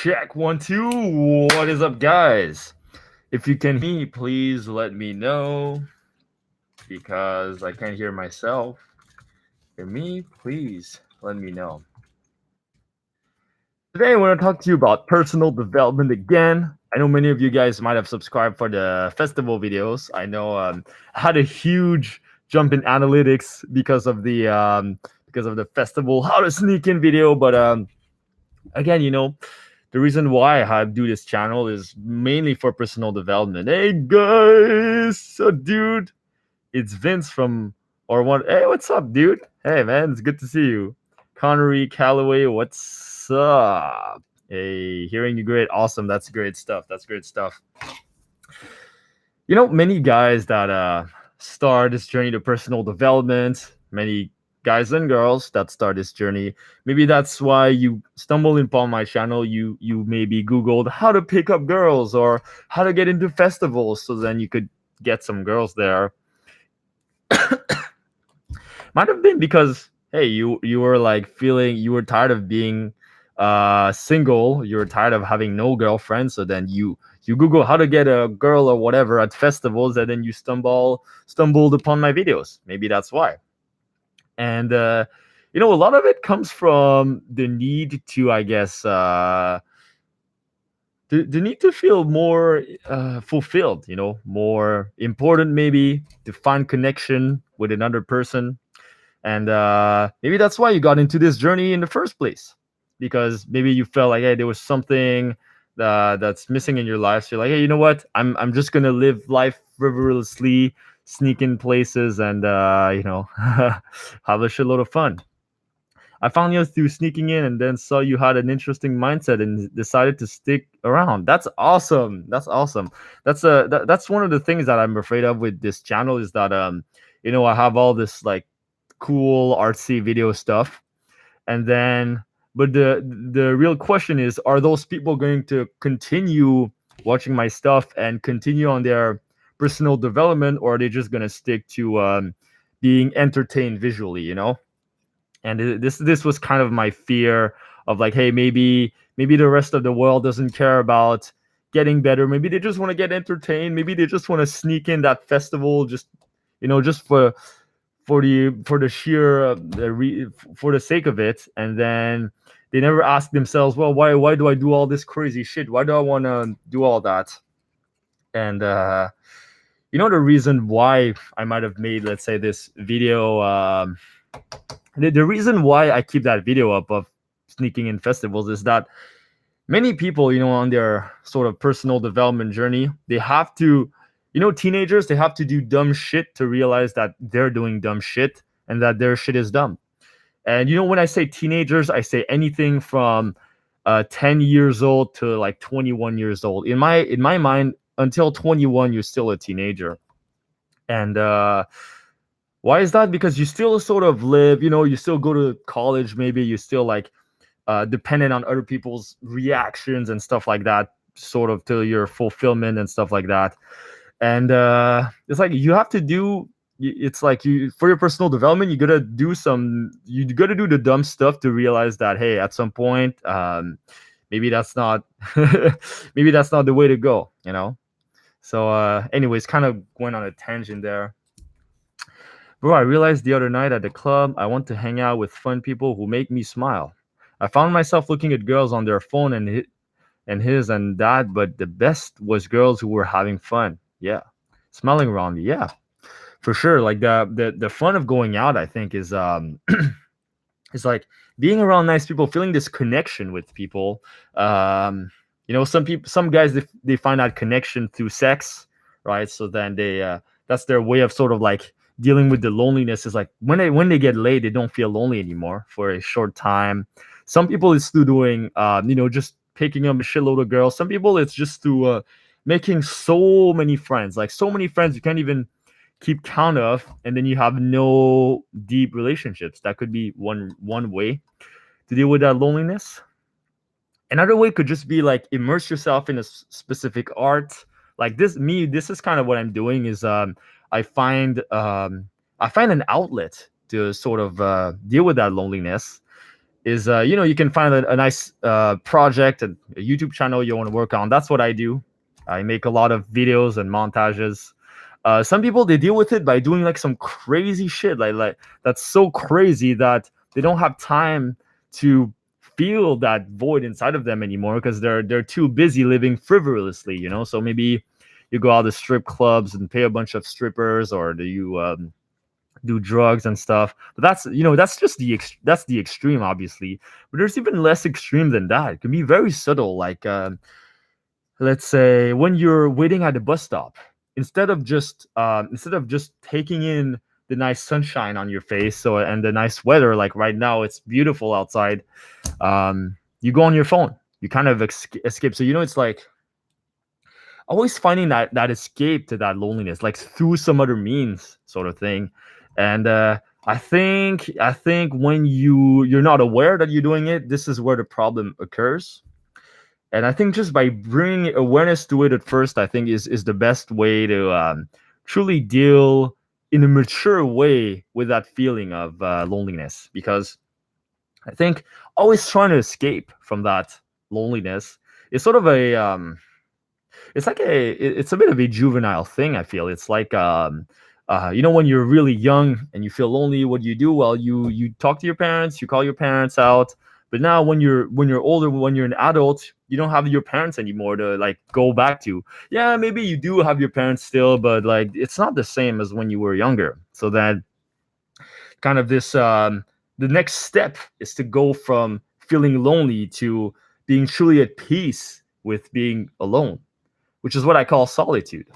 Check 1 2. What is up, guys? If you can hear me, please let me know because I can't hear myself. Hear me, please let me know. Today, I want to talk to you about personal development again. I know many of you guys might have subscribed for the festival videos. I know I had a huge jump in analytics because of the festival how to sneak in video, but again, the reason why I do this channel is mainly for personal development. Hey guys, so dude, it's Vince from or what? Hey, what's up, dude? Hey man, it's good to see you. Connery Calloway, what's up? Hey, hearing you great, awesome. That's great stuff. That's great stuff. Many guys that start this journey to personal development, many guys and girls that start this journey. Maybe that's why you stumbled upon my channel. You maybe Googled how to pick up girls or how to get into festivals, so then you could get some girls there. Might have been because hey, you were like feeling you were tired of being single. You were tired of having no girlfriend, so then you Google how to get a girl or whatever at festivals, and then you stumbled upon my videos. Maybe that's why. And a lot of it comes from the need to, I guess, the need to feel more fulfilled. More important, maybe to find connection with another person, and maybe that's why you got into this journey in the first place, because maybe you felt like, hey, there was something that's missing in your life. So you're like, hey, you know what? I'm just gonna live life frivolously, sneak in places, and have a shitload of fun. I found you through sneaking in, and then saw you had an interesting mindset and decided to stick around. That's awesome. That's awesome. That's one of the things that I'm afraid of with this channel is that I have all this like cool artsy video stuff, and then but the real question is, are those people going to continue watching my stuff and continue on their personal development, or are they just going to stick to being entertained visually? And this was kind of my fear of like, hey, maybe the rest of the world doesn't care about getting better. Maybe they just want to get entertained. Maybe they just want to sneak in that festival just for the sheer for the sake of it, and then they never ask themselves, well, why do I do all this crazy shit? Why do I want to do all that? And the reason why I might have made, let's say, this video, the reason why I keep that video up of sneaking in festivals is that many people, on their sort of personal development journey, they have to, teenagers, they have to do dumb shit to realize that they're doing dumb shit and that their shit is dumb. And when I say teenagers, I say anything from 10 years old to like 21 years old. In my mind, until 21, you're still a teenager. And why is that? Because you still sort of live, you still go to college, maybe you still like dependent on other people's reactions and stuff like that, sort of to your fulfillment and stuff like that. And it's like you have to do. It's like you for your personal development, you gotta do the dumb stuff to realize that, hey, at some point, maybe that's not maybe that's not the way to go. So, anyways, kind of went on a tangent there. Bro, I realized the other night at the club, I want to hang out with fun people who make me smile. I found myself looking at girls on their phone and his and that, but the best was girls who were having fun. Yeah. Smiling around me. Yeah. For sure. Like the fun of going out, I think, is is like being around nice people, feeling this connection with people. Some guys they find that connection through sex, right? So then that's their way of sort of like dealing with the loneliness. Is like when they get laid, they don't feel lonely anymore for a short time. Some people it's through doing just picking up a shitload of girls. Some people it's just through making so many friends, like so many friends you can't even keep count of, and then you have no deep relationships. That could be one way to deal with that loneliness. Another way could just be like immerse yourself in a specific art. Like this is kind of what I'm doing is I find an outlet to sort of deal with that loneliness. is you can find a nice project, a YouTube channel you want to work on. That's what I do. I make a lot of videos and montages. Some people, they deal with it by doing like some crazy shit, like that's so crazy that they don't have time to feel that void inside of them anymore because they're too busy living frivolously, so maybe you go out to strip clubs and pay a bunch of strippers, or do you do drugs and stuff. But that's just that's the extreme, obviously. But there's even less extreme than that. It can be very subtle, like let's say when you're waiting at the bus stop, instead of just taking in the nice sunshine on your face, and the nice weather, like right now it's beautiful outside. You go on your phone, you kind of escape. So it's like always finding that escape to that loneliness, like through some other means, sort of thing. And I think when you're not aware that you're doing it, this is where the problem occurs. And I think just by bringing awareness to it at first, I think is the best way to truly deal in a mature way with that feeling of loneliness. Because I think always trying to escape from that loneliness is sort of it's a bit of a juvenile thing. I feel it's like when you're really young and you feel lonely, what do you do? Well, you talk to your parents, you call your parents out. But now when you're older, when you're an adult, you don't have your parents anymore to like go back to. Yeah, maybe you do have your parents still, but like it's not the same as when you were younger. So that kind of this the next step is to go from feeling lonely to being truly at peace with being alone, which is what I call solitude.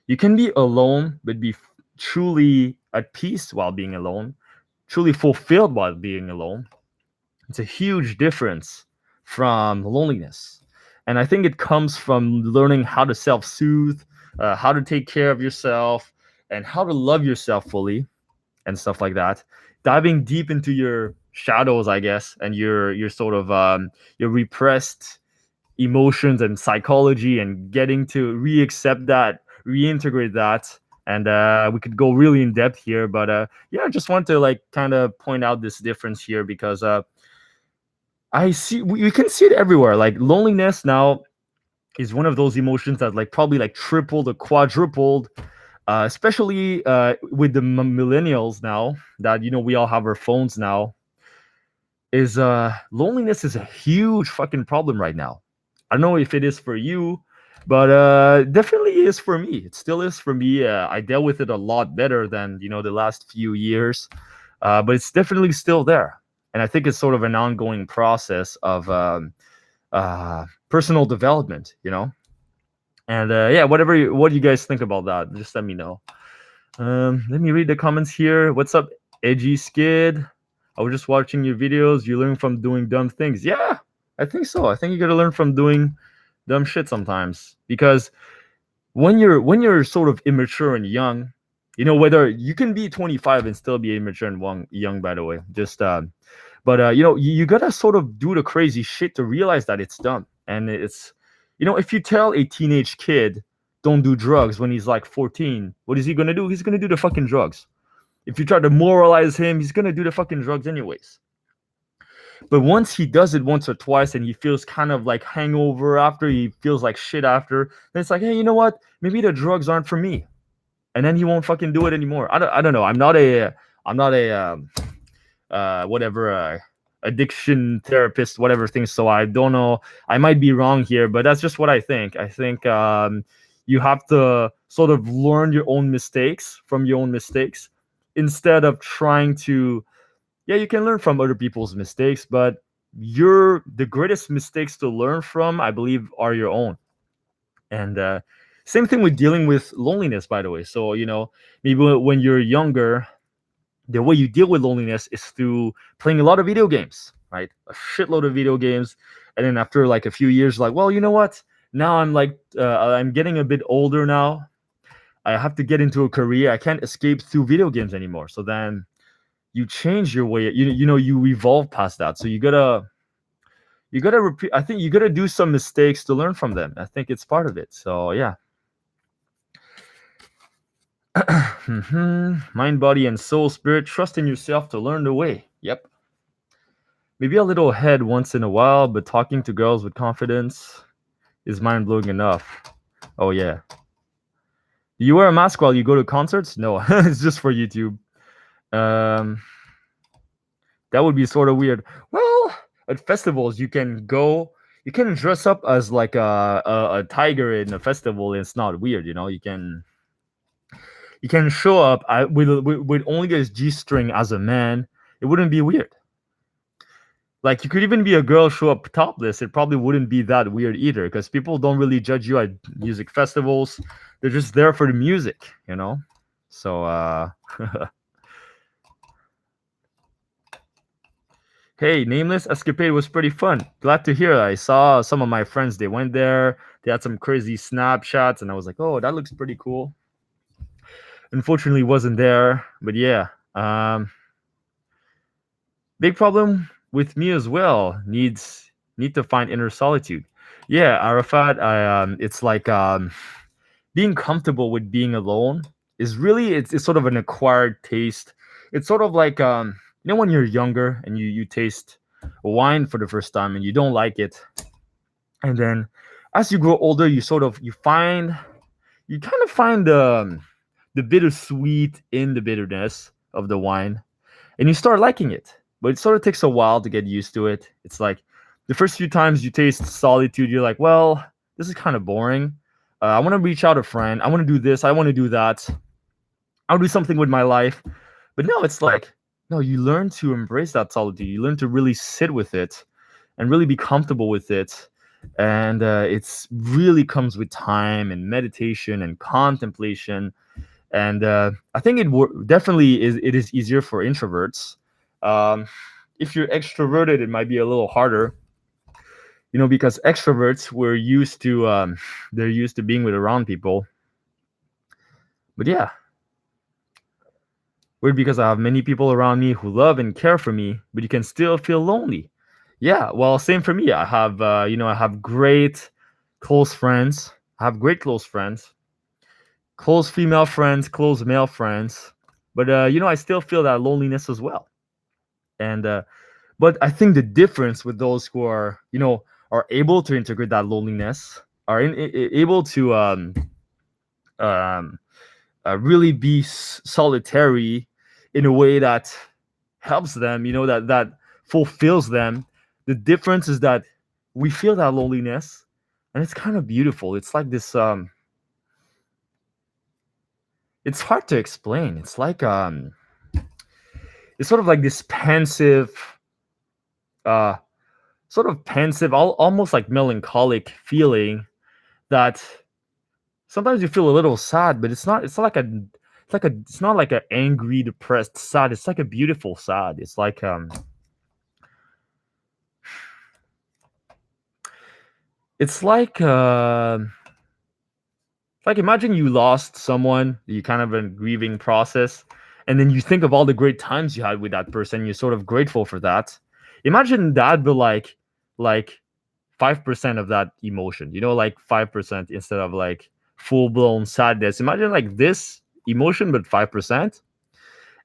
You can be alone, but be truly at peace while being alone, truly fulfilled while being alone. It's a huge difference from loneliness. And I think it comes from learning how to self soothe, how to take care of yourself, and how to love yourself fully and stuff like that. Diving deep into your shadows, I guess, and your sort of your repressed emotions and psychology, and getting to re-accept that, reintegrate that. And we could go really in depth here, but yeah, I just want to like kind of point out this difference here because I see we can see it everywhere. Like loneliness now is one of those emotions that like probably like tripled or quadrupled, especially with the millennials now that we all have our phones now. Is loneliness is a huge fucking problem right now. I don't know if it is for you, but definitely is for me. It still is for me. I dealt with it a lot better than the last few years, but it's definitely still there. And I think it's sort of an ongoing process of personal development. And yeah, what do you guys think about that? Just let me know. Let me read the comments here. What's up, Edgy Skid? I was just watching your videos. You learn from doing dumb things. Yeah, I think so. I think you gotta learn from doing dumb shit sometimes. Because when you're sort of immature and young, whether you can be 25 and still be immature and young, by the way. Just but you gotta sort of do the crazy shit to realize that it's dumb. And it's if you tell a teenage kid don't do drugs when he's like 14, what is he gonna do? He's gonna do the fucking drugs. If you try to moralize him, he's gonna do the fucking drugs anyways. But once he does it once or twice and he feels kind of like hangover after, he feels like shit after, then it's like, hey, you know what? Maybe the drugs aren't for me. And then he won't fucking do it anymore. I don't know. I'm not a whatever addiction therapist, whatever things. So I don't know. I might be wrong here, but that's just what I think. I think you have to sort of learn your own mistakes from your own mistakes instead of trying to. Yeah, you can learn from other people's mistakes, but the greatest mistakes to learn from, I believe, are your own. And same thing with dealing with loneliness, by the way. So maybe when you're younger, the way you deal with loneliness is through playing a lot of video games, right? A shitload of video games. And then after like a few years, like, well, you know what? Now I'm like, I'm getting a bit older now. I have to get into a career. I can't escape through video games anymore. So then you change your way. You evolve past that. So you gotta repeat. I think you gotta do some mistakes to learn from them. I think it's part of it. So yeah. Mind, body, and soul, spirit. Trust in yourself to learn the way. Yep. Maybe a little head once in a while, but talking to girls with confidence is mind blowing enough. Oh yeah. Do you wear a mask while you go to concerts? No, it's just for YouTube. Um, that would be sort of weird. Well, at festivals you can dress up as like a tiger in a festival. And it's not weird, you know. You can show up with only a G string as a man. It wouldn't be weird. Like you could even be a girl show up topless. It probably wouldn't be that weird either because people don't really judge you at music festivals. They're just there for the music, you know. So hey, Nameless Escapade was pretty fun. Glad to hear. I saw some of my friends. They went there. They had some crazy snapshots, and I was like, "Oh, that looks pretty cool." Unfortunately, wasn't there, but yeah. Big problem with me as well. Need to find inner solitude. Yeah, Arafat. It's like being comfortable with being alone is really it's sort of an acquired taste. It's sort of like you know when you're younger and you taste wine for the first time and you don't like it, and then as you grow older, you kind of find the bittersweet in the bitterness of the wine, and you start liking it. But it sort of takes a while to get used to it. It's like the first few times you taste solitude, you're like, well, this is kind of boring. I want to reach out a friend. I want to do this. I want to do that. I'll do something with my life. But no, it's like, no, you learn to embrace that solitude. You learn to really sit with it and really be comfortable with it. And it's really comes with time and meditation and contemplation. And I think definitely is it is easier for introverts. Um, if you're extroverted, it might be a little harder, you know, because extroverts we're used to they're used to being with around people. But yeah, weird because I have many people around me who love and care for me, but you can still feel lonely. Yeah, well, same for me. I have I have great close friends. I have great close friends, close female friends, close male friends. But I still feel that loneliness as well. And but I think the difference with those who are are able to integrate that loneliness, are able to um, really be solitary in a way that helps them, that fulfills them. The difference is that we feel that loneliness, and it's kind of beautiful. It's like this. It's hard to explain. It's sort of like this pensive, uh, almost like melancholic feeling that sometimes you feel a little sad, but it's not like an angry, depressed sad. It's like a beautiful sad. It's like imagine you lost someone, you kind of in a grieving process, and then you think of all the great times you had with that person. You're sort of grateful for that. Imagine that, but like 5% of that emotion. Like 5% instead of like full blown sadness. Imagine like this emotion, but 5%,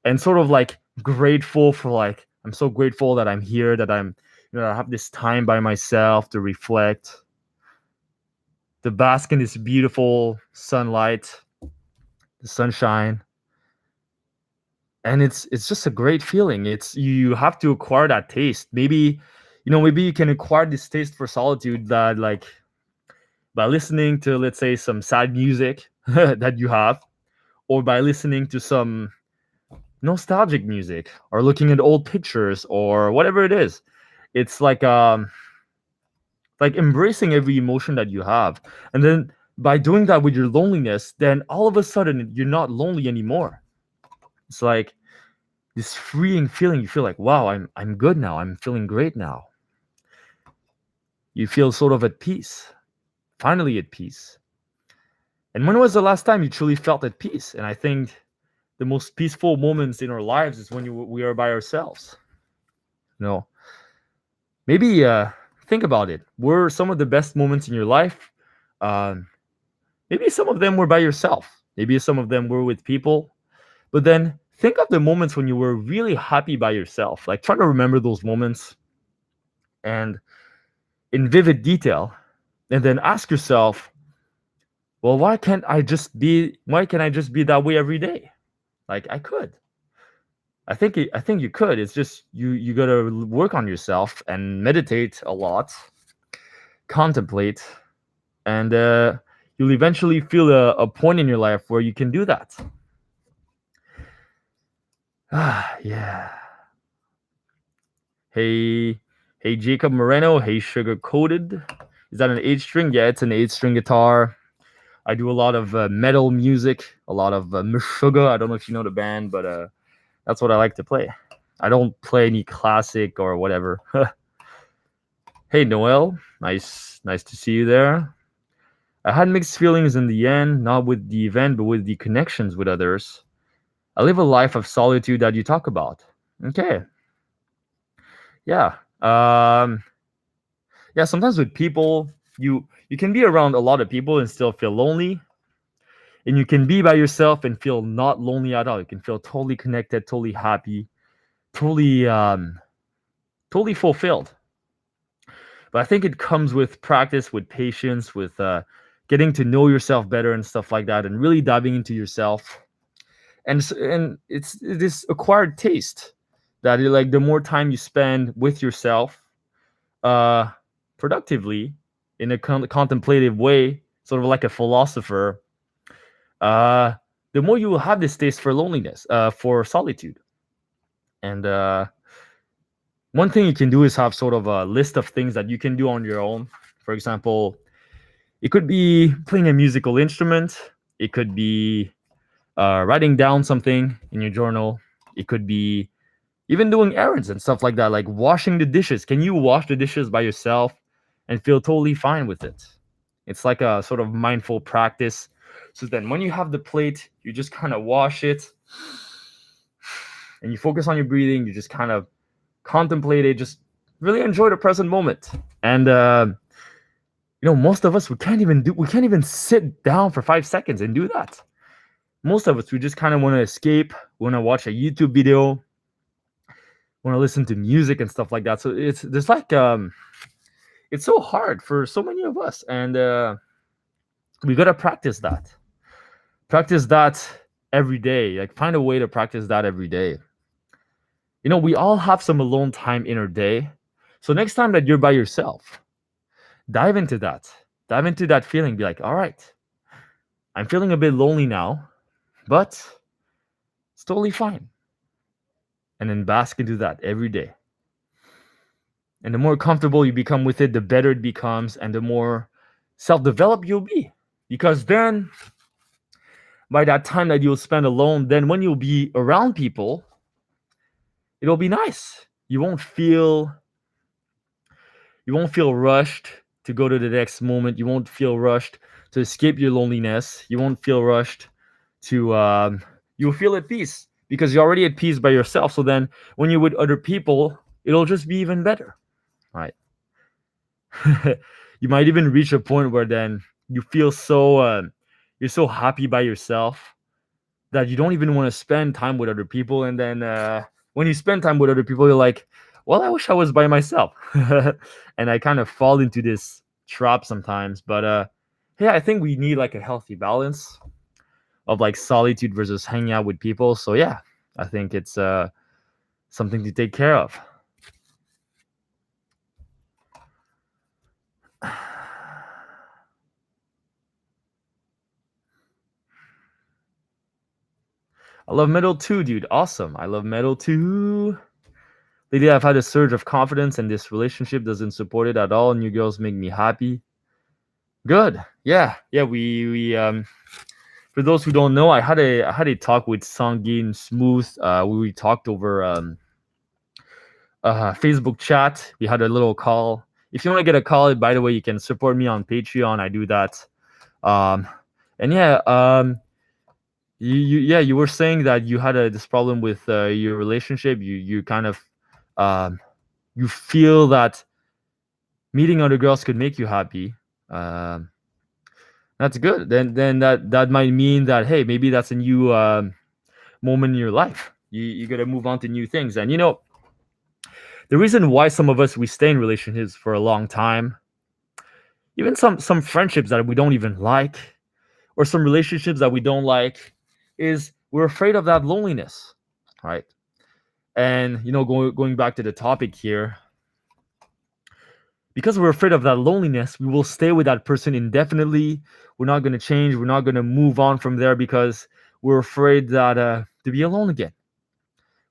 and sort of like grateful for like I'm so grateful that I'm here, that I have this time by myself to reflect, to bask in this beautiful sunlight, the sunshine. And it's just a great feeling. It's you have to acquire that taste. Maybe you can acquire this taste for solitude that like by listening to, let's say, some sad music that you have, or by listening to some nostalgic music, or looking at old pictures, or whatever it is. It's like embracing every emotion that you have, and then by doing that with your loneliness, then all of a sudden you're not lonely anymore. It's like this freeing feeling. You feel like, wow, I'm good now. I'm feeling great now. You feel sort of at peace, finally at peace. And when was the last time you truly felt at peace? And I think the most peaceful moments in our lives is when we are by ourselves. No, maybe think about it. Were some of the best moments in your life? Um, Maybe some of them were by yourself. Maybe some of them were with people. But then think of the moments when you were really happy by yourself. Like try to remember those moments. and in vivid detail, and then ask yourself, well, why can't I just be that way every day? Like I could. I think you could. It's just you got to work on yourself and meditate a lot, contemplate, and you'll eventually feel a point in your life where you can do that. Ah, yeah. Hey, hey, Jacob Moreno. Hey, Sugar Coated. Is that an eight string? Yeah, it's an eight string guitar. I do a lot of metal music, a lot of Meshuggah. I don't know if you know the band, but that's what I like to play. I don't play any classic or whatever. Hey, Noel. Nice to see you there. I had mixed feelings in the end, not with the event, but with the connections with others. I live a life of solitude that you talk about. Okay. Yeah. Yeah, sometimes with people, you can be around a lot of people and still feel lonely. And you can be by yourself and feel not lonely at all. You can feel totally connected, totally happy, totally totally fulfilled. But I think it comes with practice, with patience, with getting to know yourself better and stuff like that, and really diving into yourself. And it's this acquired taste that like the more time you spend with yourself, uh, productively, in a contemplative way, sort of like a philosopher, uh, the more you will have this taste for loneliness, for solitude. And one thing you can do is have sort of a list of things that you can do on your own. For example, it could be playing a musical instrument. It could be writing down something in your journal. It could be even doing errands and stuff like that, like washing the dishes. Can you wash the dishes by yourself and feel totally fine with it? It's like a sort of mindful practice. So then when you have the plate, you just kind of wash it and you focus on your breathing. You just kind of contemplate it, just really enjoy the present moment. And most of us we can't even sit down for 5 seconds and do that. Most of us we just kind of want to escape, want to watch a YouTube video, want to listen to music and stuff like that. So it's so hard for so many of us, and we gotta practice that every day. Like find a way to practice that every day. We all have some alone time in our day. So next time that you're by yourself, dive into that. Dive into that feeling. Be like, all right, I'm feeling a bit lonely now, but it's totally fine. And then bask into that every day. And the more comfortable you become with it, the better it becomes, and the more self-developed you'll be. Because then, by that time that you'll spend alone, then when you'll be around people, it'll be nice. You won't feel rushed to go to the next moment. You won't feel rushed to escape your loneliness. You won't feel rushed to you'll feel at peace because you're already at peace by yourself. So then when you're with other people, it'll just be even better. Right. You might even reach a point where then you feel you're so happy by yourself that you don't even want to spend time with other people. And then when you spend time with other people, you're like, well, I wish I was by myself. And I kind of fall into this trap sometimes. But yeah, I think we need like a healthy balance of like solitude versus hanging out with people. So yeah, I think it's something to take care of. I love metal too, dude. Awesome. I love metal too. Lately, I've had a surge of confidence, and this relationship doesn't support it at all. New girls make me happy. Good. Yeah. Yeah. We for those who don't know, I had a talk with Sangin Smooth. We talked over Facebook chat. We had a little call. If you want to get a call, by the way, you can support me on Patreon. I do that. Um, and yeah, you were saying that you had this problem with your relationship. You kind of um, you feel that meeting other girls could make you happy. Um, that's good. Then that might mean that hey, maybe that's a new moment in your life. You got to move on to new things. And The reason why some of us we stay in relationships for a long time, even some friendships that we don't even like, or some relationships that we don't like, is we're afraid of that loneliness, right? And going back to the topic here, because we're afraid of that loneliness, we will stay with that person indefinitely. We're not going to change. We're not going to move on from there because we're afraid that to be alone again.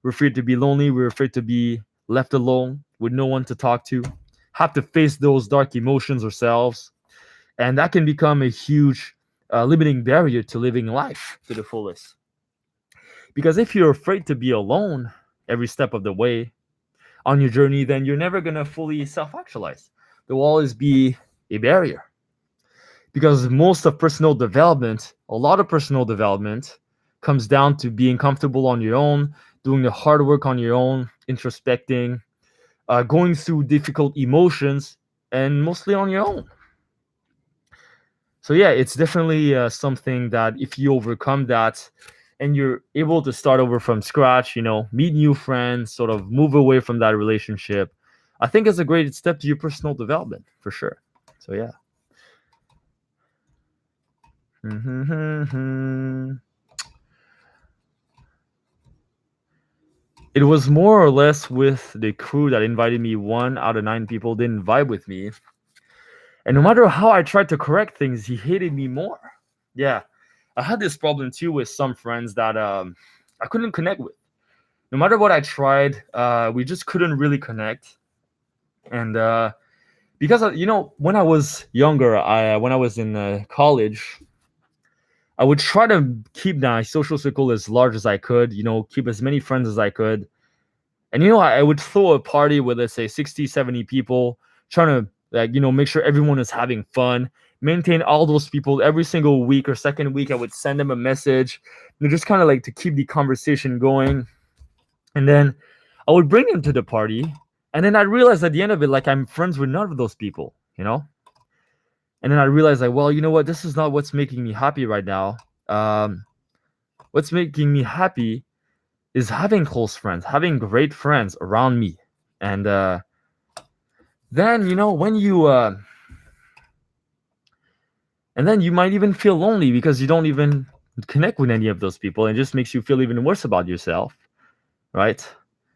We're afraid to be lonely. We're afraid to be left alone with no one to talk to, have to face those dark emotions ourselves. And that can become a huge limiting barrier to living life to the fullest. Because if you're afraid to be alone every step of the way on your journey, then you're never going to fully self actualize. There will always be a barrier. Because most of personal development, a lot of personal development, comes down to being comfortable on your own, doing the hard work on your own, introspecting, going through difficult emotions, and mostly on your own. So yeah, it's definitely something that if you overcome that and you're able to start over from scratch, meet new friends, sort of move away from that relationship, I think it's a great step to your personal development for sure. So yeah. It was more or less with the crew that invited me. 1 out of 9 people didn't vibe with me. And no matter how I tried to correct things, he hated me more. Yeah. I had this problem too with some friends that I couldn't connect with. No matter what I tried, we just couldn't really connect. And because when I was younger, when I was in college, I would try to keep my social circle as large as I could. Keep as many friends as I could. And I would throw a party with, let's say, 60, 70 people, trying to make sure everyone is having fun, maintain all those people every single week or second week. I would send them a message, just kind of like to keep the conversation going. And then I would bring them to the party. And then I realized at the end of it, like, I'm friends with none of those people. And then I realized, like, well, you know what? This is not what's making me happy right now. Um, what's making me happy is having close friends, having great friends around me. And then, when you, and then you might even feel lonely because you don't even connect with any of those people. And it just makes you feel even worse about yourself, right?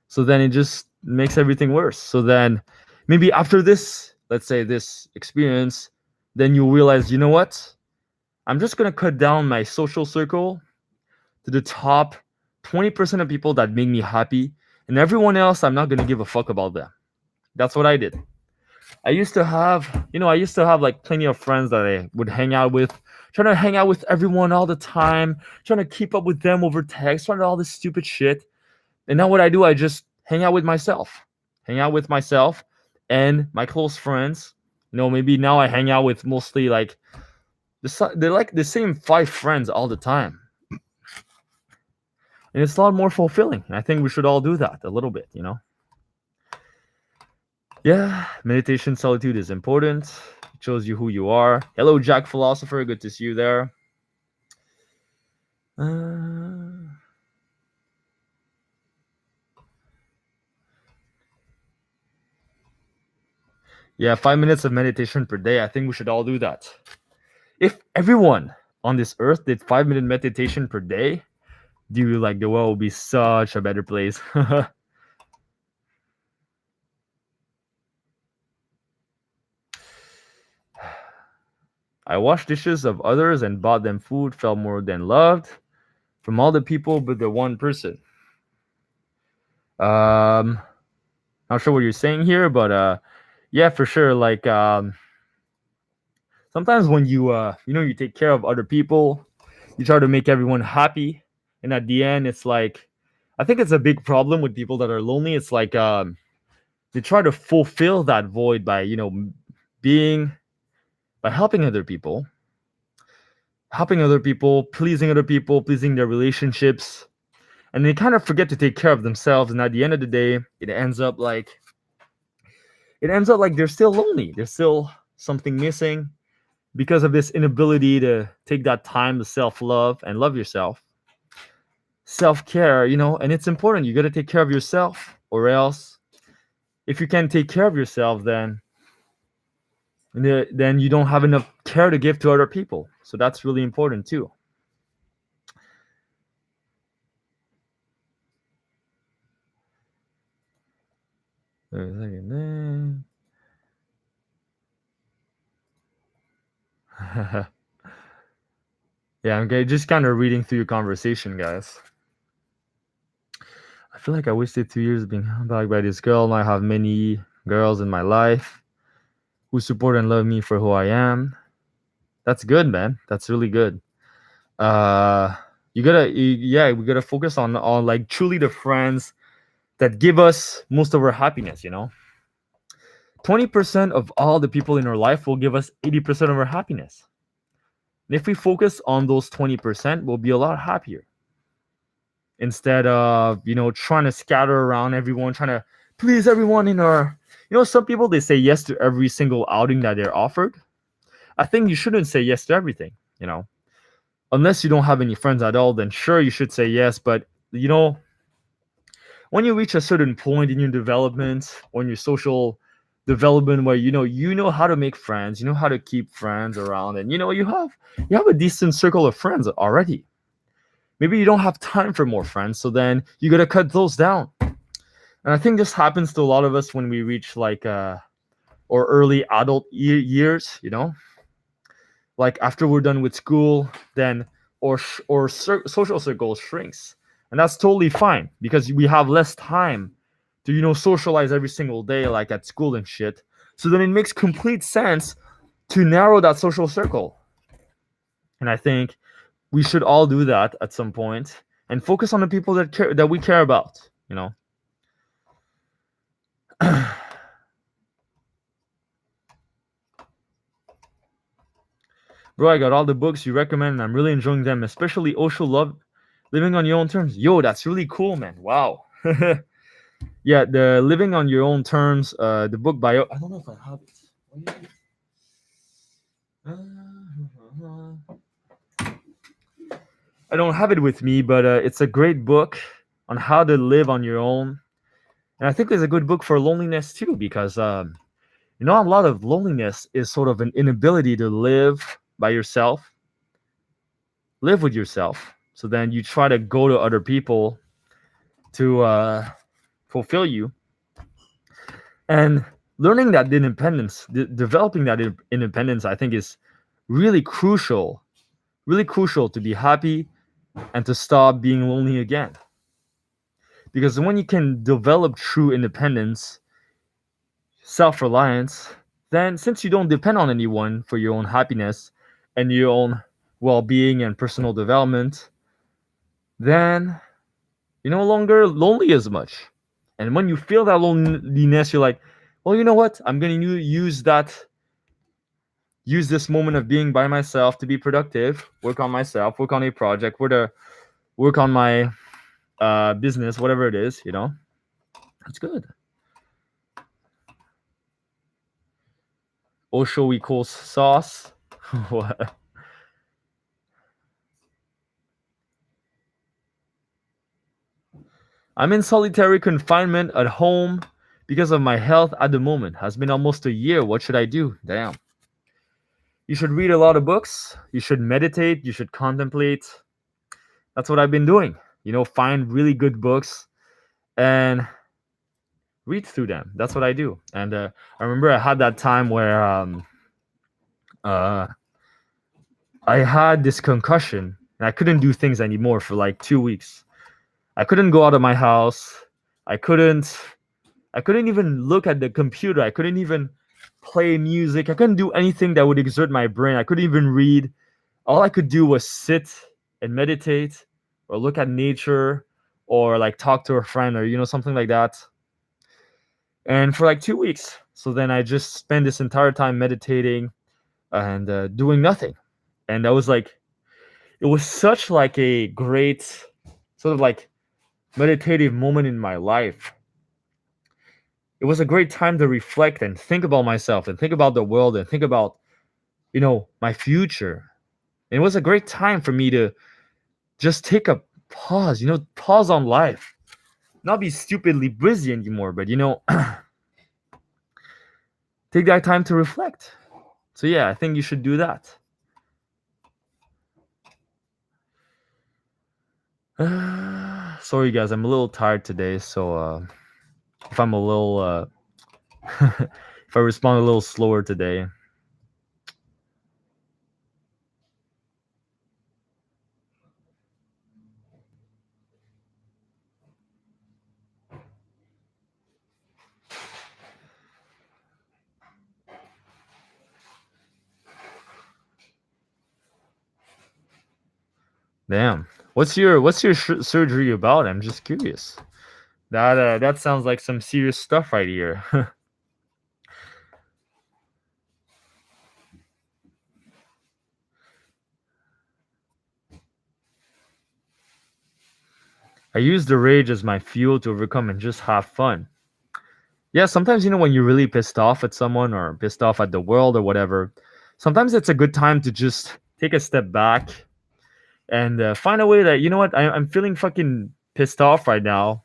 So then it just makes everything worse. So then maybe after this, let's say this experience, then you realize, you know what? I'm just going to cut down my social circle to the top 20% of people that make me happy. And everyone else, I'm not going to give a fuck about them. That's what I did. I used to have like plenty of friends that I would hang out with, trying to hang out with everyone all the time, trying to keep up with them over text, trying to do all this stupid shit. And now what I do, I just hang out with myself and my close friends. Maybe now I hang out with mostly like they're like the same 5 friends all the time. And it's a lot more fulfilling. I think we should all do that a little bit. Yeah, meditation solitude is important. It shows you who you are. Hello, Jack Philosopher. Good to see you there. Uh, yeah, 5 minutes of meditation per day. I think we should all do that. If everyone on this earth did 5 minute meditation per day, do you like the world would be such a better place? I washed dishes of others and bought them food, felt more than loved from all the people but the one person. Um, not sure what you're saying here, but yeah, for sure. Like sometimes when you take care of other people, you try to make everyone happy, and at the end, it's like I think it's a big problem with people that are lonely. It's like they try to fulfill that void by being by helping other people, pleasing their relationships, and they kind of forget to take care of themselves. And at the end of the day, it ends up like they're still lonely. There's still something missing because of this inability to take that time to self-love and love yourself. Self-care, and it's important. You got to take care of yourself, or else If you can't take care of yourself, then you don't have enough care to give to other people. So that's really important too. Yeah, I'm just kind of reading through your conversation, guys. I feel like I wasted 2 years being held back by this girl. Now I have many girls in my life who support and love me for who I am. That's good, man. That's really good. Uh, yeah, we gotta focus on like truly the friends that give us most of our happiness. 20% of all the people in our life will give us 80% of our happiness. And if we focus on those 20%, we'll be a lot happier instead of trying to scatter around everyone, trying to please everyone in our. Some people, they say yes to every single outing that they're offered. I think you shouldn't say yes to everything. you know unless you don't have any friends at all, then sure, you should say yes. But when you reach a certain point in your development or in your social development, where you know how to make friends, you know how to keep friends around, and you have a decent circle of friends already. Maybe you don't have time for more friends, so then you got to cut those down. And I think this happens to a lot of us when we reach like or early adult years, like after we're done with school, then social circle shrinks. And that's totally fine because we have less time to socialize every single day like at school and shit. So then it makes complete sense to narrow that social circle. And I think we should all do that at some point and focus on the people that we care about. Bro, I got all the books you recommend and I'm really enjoying them, especially Osho Love Living on Your Own Terms. Yo, that's really cool, man. Wow. Yeah, the Living on Your Own Terms, the book by I don't know if I have it. I don't have it with me, but it's a great book on how to live on your own. And I think it's a good book for loneliness too, because a lot of loneliness is sort of an inability to live by yourself, live with yourself. So then you try to go to other people to fulfill you. And learning that independence, developing that independence, I think is really crucial to be happy and to stop being lonely again. Because when you can develop true independence, self reliance, then since you don't depend on anyone for your own happiness and your own well being and personal development, then you're no longer lonely as much. And when you feel that loneliness, you're like, well, you know what? I'm going to use this moment of being by myself to be productive, work on myself, work on a project, work on my business, whatever it is. That's good. Osho equals sauce. What? I'm in solitary confinement at home because of my health at the moment. Has been almost a year. What should I do? Damn. You should read a lot of books. You should meditate. You should contemplate. That's what I've been doing. Find really good books and read through them. That's what I do. And I remember I had that time where uh, I had this concussion and I couldn't do things anymore for like 2 weeks. I couldn't go out of my house. I couldn't I couldn't even look at the computer. I couldn't even play music. I couldn't do anything that would exert my brain. I couldn't even read. All I could do was sit and meditate or look at nature or like talk to a friend or something like that. And for like 2 weeks. So then I just spent this entire time meditating and doing nothing. And that was like it was such like a great sort of like meditative moment in my life. It was a great time to reflect and think about myself and think about the world and think about my future. And it was a great time for me to just take a pause, pause on life, not be stupidly busy anymore, but take that time to reflect. So yeah, I think you should do that. Sorry guys, I'm a little tired today, so if I'm a little if I respond a little slower today. Damn. What's your surgery about? I'm just curious. That sounds like some serious stuff right here. I use the rage as my fuel to overcome and just have fun. Yeah, sometimes when you're really pissed off at someone or pissed off at the world or whatever, sometimes it's a good time to just take a step back and find a way that what I'm feeling fucking pissed off right now.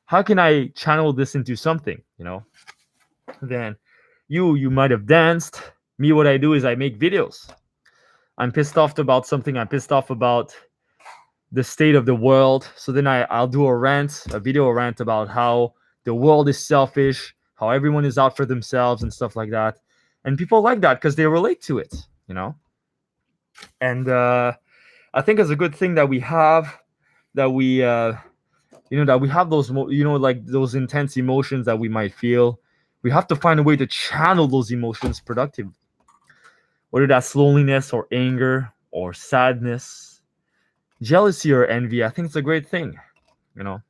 How can I channel this into something? Then you might have danced. Me, what I do is I make videos. I'm pissed off about something. I'm pissed off about the state of the world. So then I'll do a video rant about how the world is selfish, how everyone is out for themselves and stuff like that. And people like that because they relate to it. And I think it's a good thing that we have that we have those like those intense emotions that we might feel. We have to find a way to channel those emotions productively, whether that's loneliness or anger or sadness, jealousy or envy. I think it's a great thing, you know.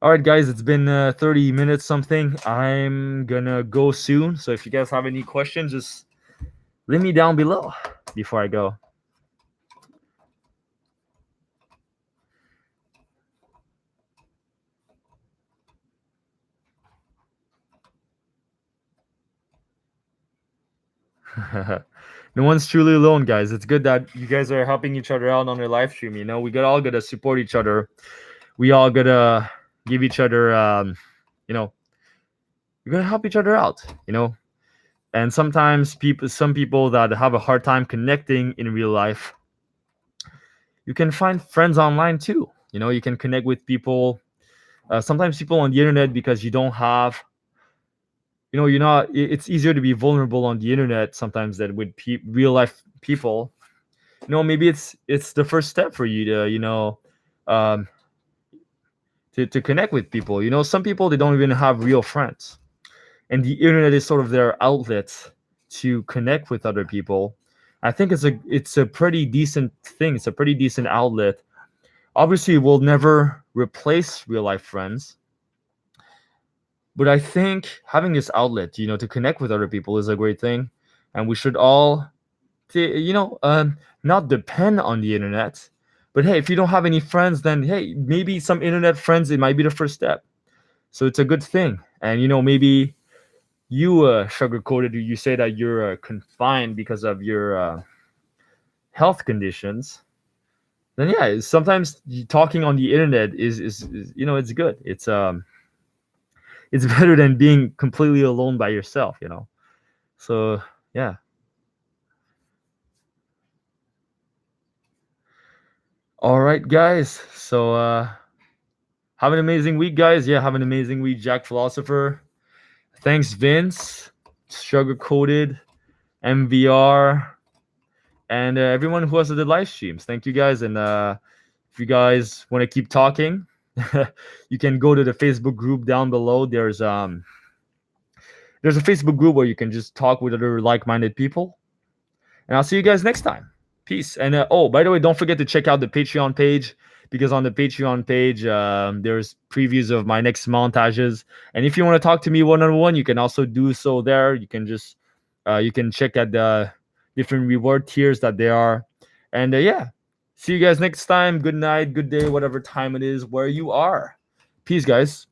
All right, guys, it's been 30 minutes something. I'm gonna go soon. So if you guys have any questions, just leave me down below before I go. No one's truly alone, guys. It's good that you guys are helping each other out on your live stream. We all gotta support each other. We all gotta give each other, you know, we gotta help each other out. And sometimes some people that have a hard time connecting in real life, you can find friends online too. You can connect with people. Sometimes people on the internet because you don't have, you're not. It's easier to be vulnerable on the internet sometimes than with real life people. Maybe it's the first step for you to um, to connect with people. Some people, they don't even have real friends, and the internet is sort of their outlet to connect with other people. I think it's a pretty decent thing. It's a pretty decent outlet. Obviously, it will never replace real life friends, but I think having this outlet, to connect with other people is a great thing, and we should all, not depend on the internet. But hey, if you don't have any friends, then hey, maybe some internet friends, it might be the first step. So it's a good thing. And maybe you sugarcoated. You say that you're confined because of your health conditions. Then yeah, sometimes talking on the internet is it's good. It's better than being completely alone by yourself. So yeah. All right, guys. So have an amazing week, guys. Yeah, have an amazing week, Jack Philosopher. Thanks, Vince, Sugar Coated, MVR, and everyone who has the live streams. Thank you, guys. And if you guys want to keep talking, you can go to the Facebook group down below. There's a Facebook group where you can just talk with other like-minded people. And I'll see you guys next time. Peace. And oh, by the way, don't forget to check out the Patreon page, because on the Patreon page, there's previews of my next montages. And if you want to talk to me one-on-one, you can also do so there. You can just you can check out the different reward tiers that there are. And yeah, see you guys next time. Good night, good day, whatever time it is where you are. Peace, guys.